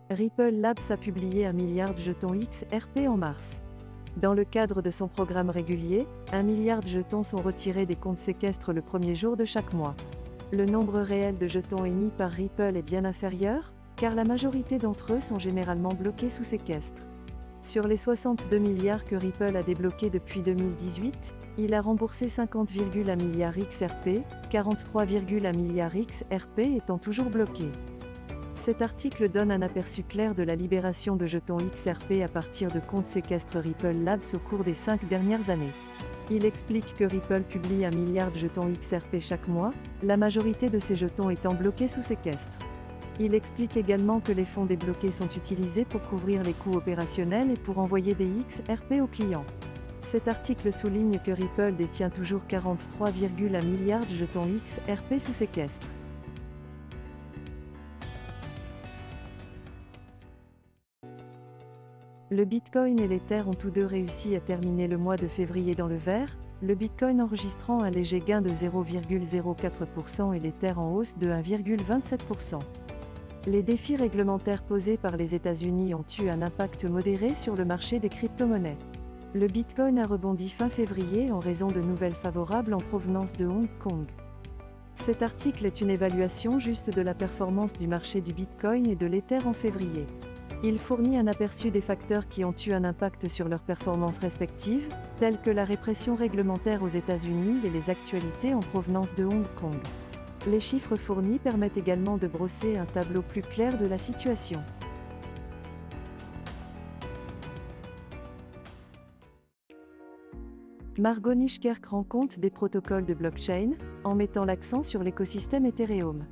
Ripple Labs a publié 1 milliard de jetons XRP en mars. Dans le cadre de son programme régulier, 1 milliard de jetons sont retirés des comptes séquestres le premier jour de chaque mois. Le nombre réel de jetons émis par Ripple est bien inférieur, car la majorité d'entre eux sont généralement bloqués sous séquestre. Sur les 62 milliards que Ripple a débloqués depuis 2018, il a remboursé 50,1 milliards XRP, 43,1 milliards XRP étant toujours bloqués. Cet article donne un aperçu clair de la libération de jetons XRP à partir de comptes séquestres Ripple Labs au cours des 5 dernières années. Il explique que Ripple publie 1 milliard de jetons XRP chaque mois, la majorité de ces jetons étant bloqués sous séquestre. Il explique également que les fonds débloqués sont utilisés pour couvrir les coûts opérationnels et pour envoyer des XRP aux clients. Cet article souligne que Ripple détient toujours 43,1 milliards de jetons XRP sous séquestre. Le Bitcoin et l'Ether ont tous deux réussi à terminer le mois de février dans le vert, le Bitcoin enregistrant un léger gain de 0,04% et l'Ether en hausse de 1,27%. Les défis réglementaires posés par les États-Unis ont eu un impact modéré sur le marché des crypto-monnaies. Le Bitcoin a rebondi fin février en raison de nouvelles favorables en provenance de Hong Kong. Cet article est une évaluation juste de la performance du marché du Bitcoin et de l'Ether en février. Il fournit un aperçu des facteurs qui ont eu un impact sur leurs performances respectives, tels que la répression réglementaire aux États-Unis et les actualités en provenance de Hong Kong. Les chiffres fournis permettent également de brosser un tableau plus clair de la situation. Margot Nijkerk rend compte des protocoles de blockchain, en mettant l'accent sur l'écosystème Ethereum.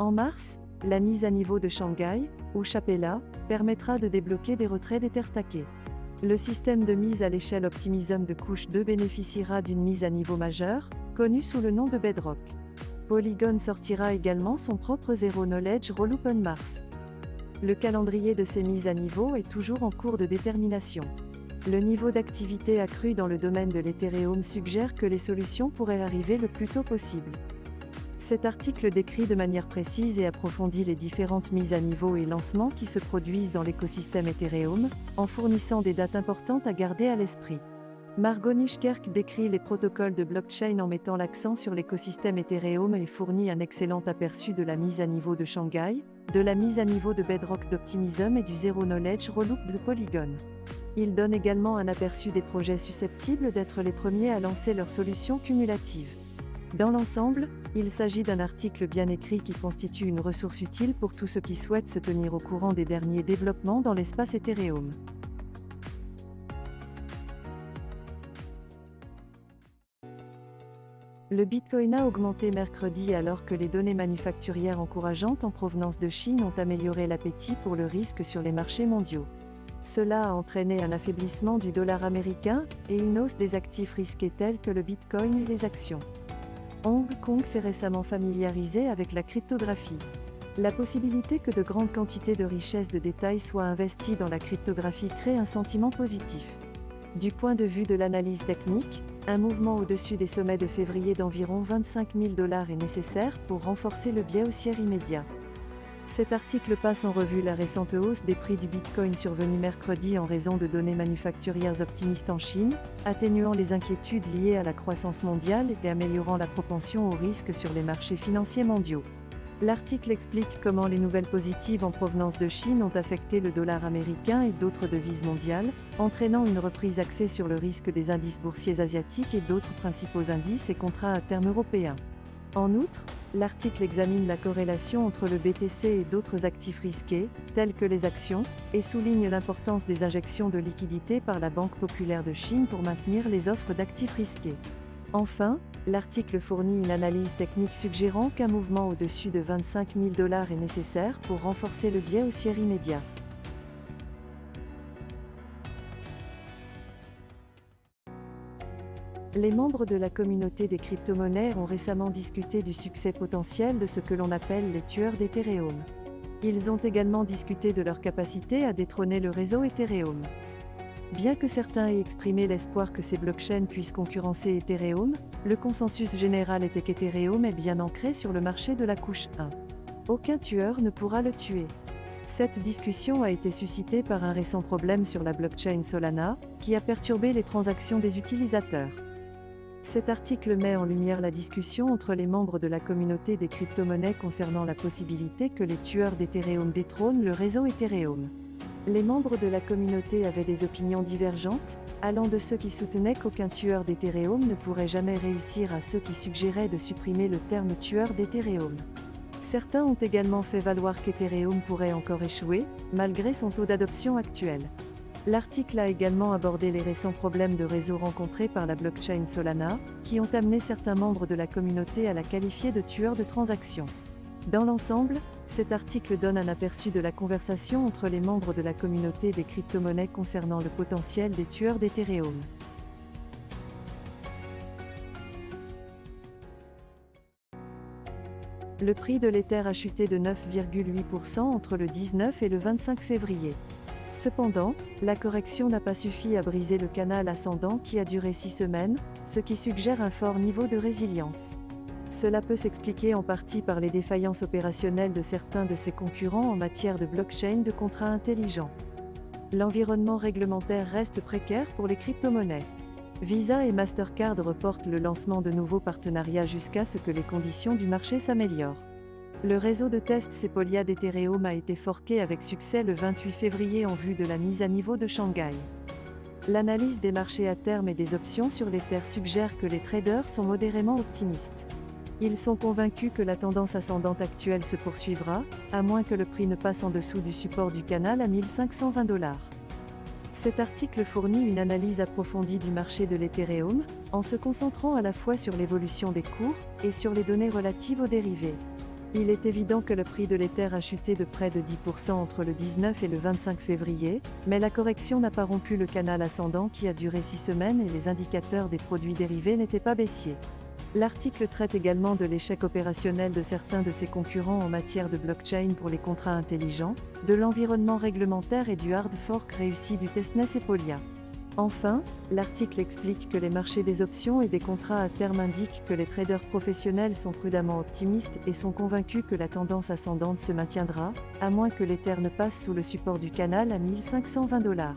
En mars, la mise à niveau de Shanghai, ou Chapella, permettra de débloquer des retraits d'Ether stackés. Le système de mise à l'échelle Optimism de couche 2 bénéficiera d'une mise à niveau majeure, connue sous le nom de Bedrock. Polygon sortira également son propre Zero Knowledge Rollup en mars. Le calendrier de ces mises à niveau est toujours en cours de détermination. Le niveau d'activité accru dans le domaine de l'Ethereum suggère que les solutions pourraient arriver le plus tôt possible. Cet article décrit de manière précise et approfondie les différentes mises à niveau et lancements qui se produisent dans l'écosystème Ethereum, en fournissant des dates importantes à garder à l'esprit. Margot Nijkerk décrit les protocoles de blockchain en mettant l'accent sur l'écosystème Ethereum et fournit un excellent aperçu de la mise à niveau de Shanghai, de la mise à niveau de Bedrock d'Optimism et du Zero Knowledge Rollup de Polygon. Il donne également un aperçu des projets susceptibles d'être les premiers à lancer leurs solutions cumulatives. Dans l'ensemble, il s'agit d'un article bien écrit qui constitue une ressource utile pour tous ceux qui souhaitent se tenir au courant des derniers développements dans l'espace Ethereum. Le Bitcoin a augmenté mercredi alors que les données manufacturières encourageantes en provenance de Chine ont amélioré l'appétit pour le risque sur les marchés mondiaux. Cela a entraîné un affaiblissement du dollar américain et une hausse des actifs risqués tels que le Bitcoin et les actions. Hong Kong s'est récemment familiarisé avec la cryptographie. La possibilité que de grandes quantités de richesses de détail soient investies dans la cryptographie crée un sentiment positif. Du point de vue de l'analyse technique, un mouvement au-dessus des sommets de février d'environ 25 000 $ est nécessaire pour renforcer le biais haussier immédiat. Cet article passe en revue la récente hausse des prix du Bitcoin survenue mercredi en raison de données manufacturières optimistes en Chine, atténuant les inquiétudes liées à la croissance mondiale et améliorant la propension au risque sur les marchés financiers mondiaux. L'article explique comment les nouvelles positives en provenance de Chine ont affecté le dollar américain et d'autres devises mondiales, entraînant une reprise axée sur le risque des indices boursiers asiatiques et d'autres principaux indices et contrats à terme européens. En outre, l'article examine la corrélation entre le BTC et d'autres actifs risqués, tels que les actions, et souligne l'importance des injections de liquidités par la Banque populaire de Chine pour maintenir les offres d'actifs risqués. Enfin, l'article fournit une analyse technique suggérant qu'un mouvement au-dessus de 25 000 $ est nécessaire pour renforcer le biais haussier immédiat. Les membres de la communauté des crypto-monnaies ont récemment discuté du succès potentiel de ce que l'on appelle les tueurs d'Ethereum. Ils ont également discuté de leur capacité à détrôner le réseau Ethereum. Bien que certains aient exprimé l'espoir que ces blockchains puissent concurrencer Ethereum, le consensus général était qu'Ethereum est bien ancré sur le marché de la couche 1. Aucun tueur ne pourra le tuer. Cette discussion a été suscitée par un récent problème sur la blockchain Solana, qui a perturbé les transactions des utilisateurs. Cet article met en lumière la discussion entre les membres de la communauté des crypto-monnaies concernant la possibilité que les tueurs d'Ethereum détrônent le réseau Ethereum. Les membres de la communauté avaient des opinions divergentes, allant de ceux qui soutenaient qu'aucun tueur d'Ethereum ne pourrait jamais réussir à ceux qui suggéraient de supprimer le terme tueur d'Ethereum. Certains ont également fait valoir qu'Ethereum pourrait encore échouer, malgré son taux d'adoption actuel. L'article a également abordé les récents problèmes de réseau rencontrés par la blockchain Solana, qui ont amené certains membres de la communauté à la qualifier de tueur de transactions. Dans l'ensemble, cet article donne un aperçu de la conversation entre les membres de la communauté des crypto-monnaies concernant le potentiel des tueurs d'Ethereum. Le prix de l'Ether a chuté de 9,8% entre le 19 et le 25 février. Cependant, la correction n'a pas suffi à briser le canal ascendant qui a duré 6 semaines, ce qui suggère un fort niveau de résilience. Cela peut s'expliquer en partie par les défaillances opérationnelles de certains de ses concurrents en matière de blockchain de contrats intelligents. L'environnement réglementaire reste précaire pour les crypto-monnaies. Visa et Mastercard reportent le lancement de nouveaux partenariats jusqu'à ce que les conditions du marché s'améliorent. Le réseau de test Sepolia d'Ethereum a été forqué avec succès le 28 février en vue de la mise à niveau de Shanghai. L'analyse des marchés à terme et des options sur l'Ether suggère que les traders sont modérément optimistes. Ils sont convaincus que la tendance ascendante actuelle se poursuivra, à moins que le prix ne passe en dessous du support du canal à 1520 $. Cet article fournit une analyse approfondie du marché de l'Ethereum, en se concentrant à la fois sur l'évolution des cours et sur les données relatives aux dérivés. Il est évident que le prix de l'Ether a chuté de près de 10% entre le 19 et le 25 février, mais la correction n'a pas rompu le canal ascendant qui a duré 6 semaines et les indicateurs des produits dérivés n'étaient pas baissiers. L'article traite également de l'échec opérationnel de certains de ses concurrents en matière de blockchain pour les contrats intelligents, de l'environnement réglementaire et du hard fork réussi du testnet Sepolia. Enfin, l'article explique que les marchés des options et des contrats à terme indiquent que les traders professionnels sont prudemment optimistes et sont convaincus que la tendance ascendante se maintiendra, à moins que l'Ether ne passe sous le support du canal à 1520 $.